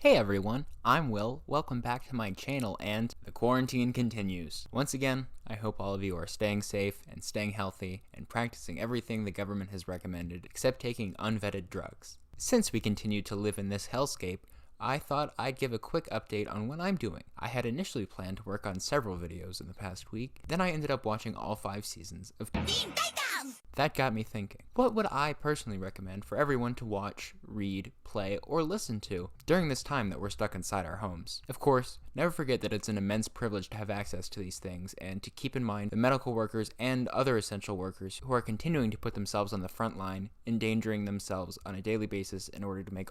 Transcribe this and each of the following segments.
Hey everyone, I'm Will. Welcome back to my channel, and the quarantine continues. Once again, I hope all of you are staying safe and staying healthy and practicing everything the government has recommended except taking unvetted drugs. Since we continue to live in this hellscape, I thought I'd give a quick update on what I'm doing. I had initially planned to work on several videos in the past week, then I ended up watching all 5 seasons of Teen Titans! That got me thinking, what would I personally recommend for everyone to watch, read, play, or listen to during this time that we're stuck inside our homes? Of course, never forget that it's an immense privilege to have access to these things, and to keep in mind the medical workers and other essential workers who are continuing to put themselves on the front line, endangering themselves on a daily basis in order to make.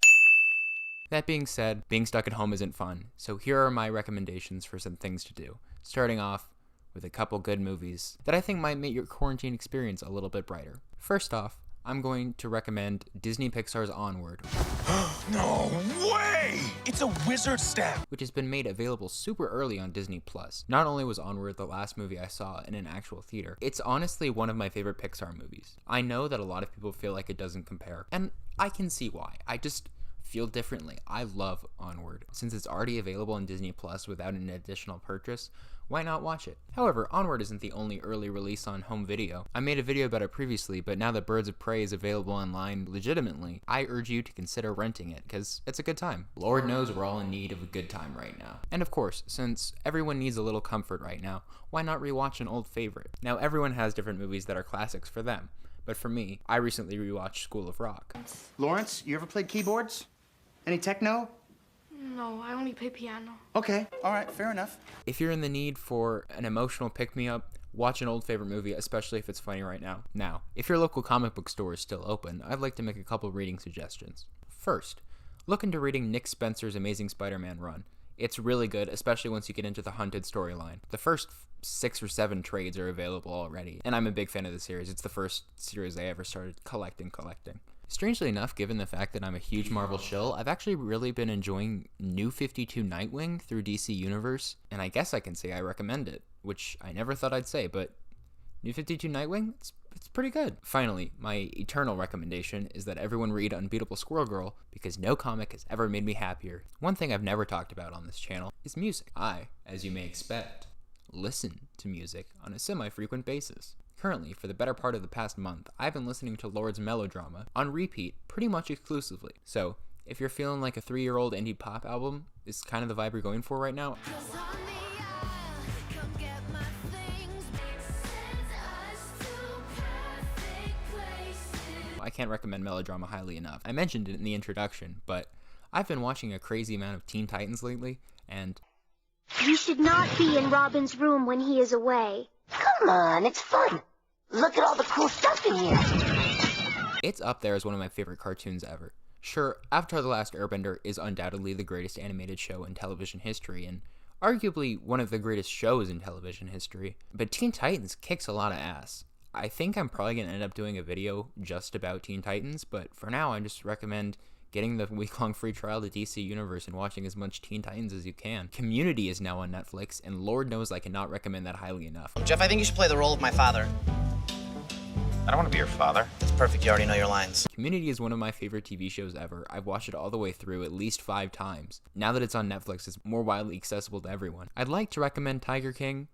That being said, being stuck at home isn't fun, so here are my recommendations for some things to do, starting off with a couple good movies that I think might make your quarantine experience a little bit brighter. First off, I'm going to recommend Disney Pixar's Onward. No way! It's a wizard staff! Which has been made available super early on Disney+. Not only was Onward the last movie I saw in an actual theater, it's honestly one of my favorite Pixar movies. I know that a lot of people feel like it doesn't compare, and I can see why. I just feel differently. I love Onward. Since it's already available on Disney Plus without an additional purchase, why not watch it? However, Onward isn't the only early release on home video. I made a video about it previously, but now that Birds of Prey is available online legitimately, I urge you to consider renting it, because it's a good time. Lord knows we're all in need of a good time right now. And of course, since everyone needs a little comfort right now, why not rewatch an old favorite? Now, everyone has different movies that are classics for them, but for me, I recently rewatched School of Rock. Lawrence, you ever played keyboards? Any techno? No, I only play piano. Okay, all right, fair enough. If you're in the need for an emotional pick-me-up, watch an old favorite movie, especially if it's funny right now. Now, if your local comic book store is still open, I'd like to make a couple reading suggestions. First, look into reading Nick Spencer's Amazing Spider-Man run. It's really good, especially once you get into the Hunted storyline. The first 6 or 7 trades are available already, and I'm a big fan of the series. It's the first series I ever started collecting. Strangely enough, given the fact that I'm a huge Marvel shill, I've actually really been enjoying New 52 Nightwing through DC Universe, and I guess I can say I recommend it, which I never thought I'd say, but New 52 Nightwing, it's pretty good. Finally, my eternal recommendation is that everyone read Unbeatable Squirrel Girl, because no comic has ever made me happier. One thing I've never talked about on this channel is music. I, as you may expect, listen to music on a semi-frequent basis. Currently, for the better part of the past month, I've been listening to Lord's Melodrama on repeat pretty much exclusively. So, if you're feeling like a 3-year-old indie pop album is kind of the vibe you're going for right now, I can't recommend Melodrama highly enough. I mentioned it in the introduction, but I've been watching a crazy amount of Teen Titans lately, and You should not be in Robin's room when he is away. Come on, it's fun. Look at all the cool stuff in here. it's up there as one of my favorite cartoons ever. Sure, Avatar: The Last Airbender is undoubtedly the greatest animated show in television history, and arguably one of the greatest shows in television history, but Teen Titans kicks a lot of ass. I think I'm probably going to end up doing a video just about Teen Titans, but for now I just recommend getting the week-long free trial to DC Universe and watching as much Teen Titans as you can. Community is now on Netflix, and Lord knows I cannot recommend that highly enough. Jeff, I think you should play the role of my father. I don't want to be your father. That's perfect, you already know your lines. Community is one of my favorite TV shows ever. I've watched it all the way through at least 5 times. Now that it's on Netflix, it's more widely accessible to everyone. I'd like to recommend Tiger King,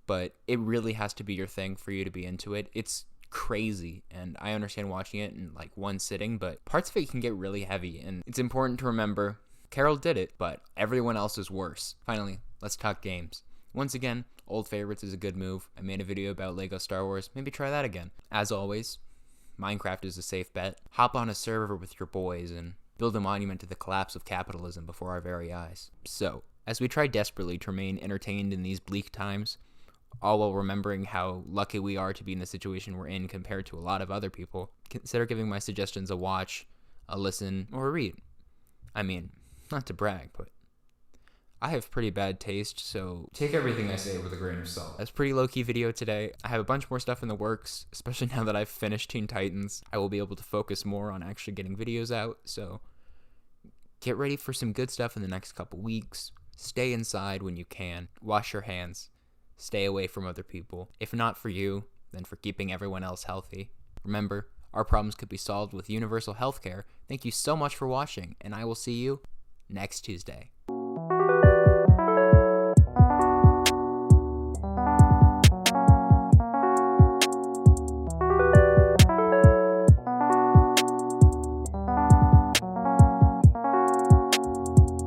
but it really has to be your thing for you to be into it. It's crazy, and I understand watching it in like one sitting, but parts of it can get really heavy, and it's important to remember Carol did it, but everyone else is worse. Finally, let's talk games. Once again, old favorites is a good move. I made a video about Lego Star Wars, maybe try that again. As always, Minecraft is a safe bet. Hop on a server with your boys and build a monument to the collapse of capitalism before our very eyes. So, as we try desperately to remain entertained in these bleak times, all while remembering how lucky we are to be in the situation we're in compared to a lot of other people, consider giving my suggestions a watch, a listen, or a read. I mean, not to brag, but I have pretty bad taste, so take everything I say with a grain of salt. That's a pretty low-key video today. I have a bunch more stuff in the works, especially now that I've finished Teen Titans. I will be able to focus more on actually getting videos out, so get ready for some good stuff in the next couple weeks. Stay inside when you can. Wash your hands. Stay away from other people. If not for you, then for keeping everyone else healthy. Remember, our problems could be solved with universal healthcare. Thank you so much for watching, and I will see you next Tuesday.